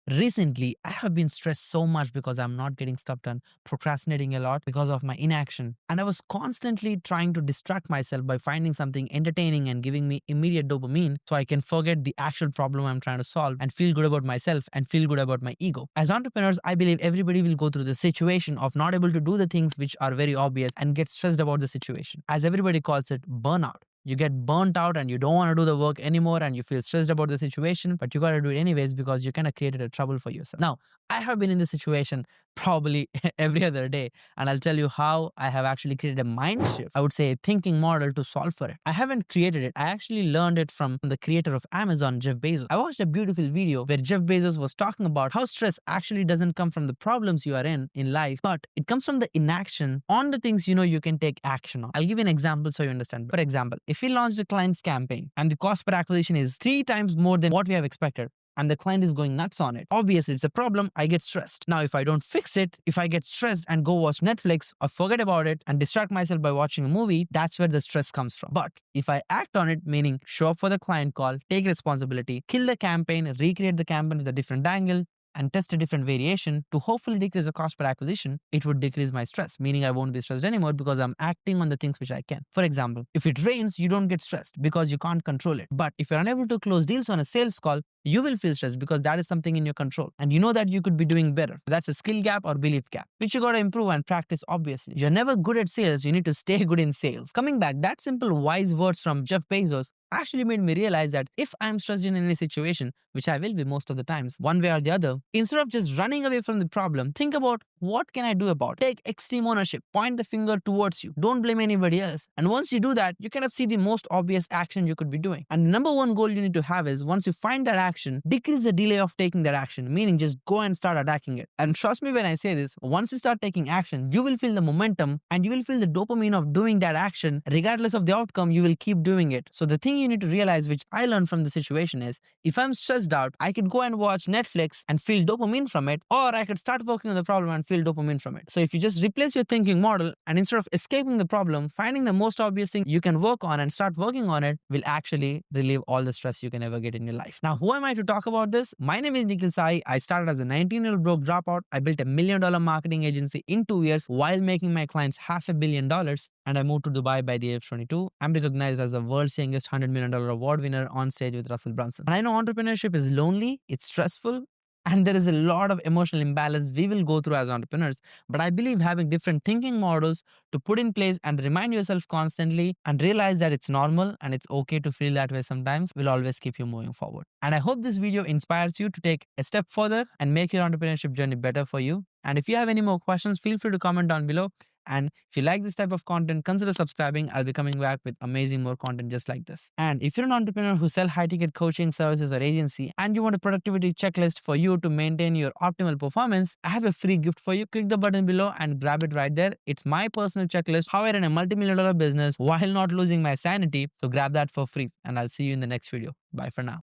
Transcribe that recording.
Recently, I have been stressed so much because I'm not getting stuff done, procrastinating a lot because of my inaction. And I was constantly trying to distract myself by finding something entertaining and giving me immediate dopamine so I can forget the actual problem I'm trying to solve and feel good about myself and feel good about my ego. As entrepreneurs, I believe everybody will go through the situation of not able to do the things which are very obvious and get stressed about the situation. As everybody calls it, burnout. You get burnt out and you don't want to do the work anymore and you feel stressed about the situation, but you got to do it anyways because you kind of created a trouble for yourself. Now, I have been in this situation probably every other day, and I'll tell you how I have actually created a mind shift. I would say a thinking model to solve for it. I haven't created it. I actually learned it from the creator of Amazon, Jeff Bezos. I watched a beautiful video where Jeff Bezos was talking about how stress actually doesn't come from the problems you are in life, but it comes from the inaction on the things you know you can take action on. I'll give you an example so you understand. For example, if we launched a client's campaign and the cost per acquisition is 3 times more than what we have expected, and the client is going nuts on it. Obviously, it's a problem. I get stressed. Now, if I don't fix it, if I get stressed and go watch Netflix or forget about it and distract myself by watching a movie, that's where the stress comes from. But if I act on it, meaning show up for the client call, take responsibility, kill the campaign, recreate the campaign with a different angle, and test a different variation to hopefully decrease the cost per acquisition, it would decrease my stress, meaning I won't be stressed anymore because I'm acting on the things which I can. For example, if it rains, you don't get stressed because you can't control it. But if you're unable to close deals on a sales call, you will feel stressed because that is something in your control. And you know that you could be doing better. That's a skill gap or belief gap, which you got to improve and practice, obviously. You're never good at sales. You need to stay good in sales. Coming back, that simple wise words from Jeff Bezos actually made me realize that if I'm stressed in any situation, which I will be most of the times, one way or the other, instead of just running away from the problem, think about what can I do about it? Take extreme ownership. Point the finger towards you. Don't blame anybody else. And once you do that, you kind of see the most obvious action you could be doing. And the number one goal you need to have is once you find that action, decrease the delay of taking that action, meaning just go and start attacking it. And trust me when I say this, once you start taking action, you will feel the momentum and you will feel the dopamine of doing that action. Regardless of the outcome, you will keep doing it. So the thing you need to realize, which I learned from the situation, is if I'm stressed out, I could go and watch Netflix and feel dopamine from it, or I could start working on the problem and feel dopamine from it. So if you just replace your thinking model and instead of escaping the problem, finding the most obvious thing you can work on and start working on it will actually relieve all the stress you can ever get in your life. Now, who am I to talk about this? My name is Nikhil. I started as a 19-year-old broke dropout. I built $1 million marketing agency in 2 years while making my clients $500 million. And I moved to Dubai by the age of 22. I'm recognized as the world's youngest $100 million award winner on stage with Russell Brunson. And I know entrepreneurship is lonely, it's stressful, and there is a lot of emotional imbalance we will go through as entrepreneurs. But I believe having different thinking models to put in place and remind yourself constantly and realize that it's normal and it's okay to feel that way sometimes will always keep you moving forward. And I hope this video inspires you to take a step further and make your entrepreneurship journey better for you. And if you have any more questions, feel free to comment down below. And if you like this type of content, consider subscribing. I'll be coming back with amazing more content just like this. And if you're an entrepreneur who sell high-ticket coaching services or agency and you want a productivity checklist for you to maintain your optimal performance, I have a free gift for you. Click the button below and grab it right there. It's my personal checklist, how I run a multi-million-dollar business while not losing my sanity. So grab that for free and I'll see you in the next video. Bye for now.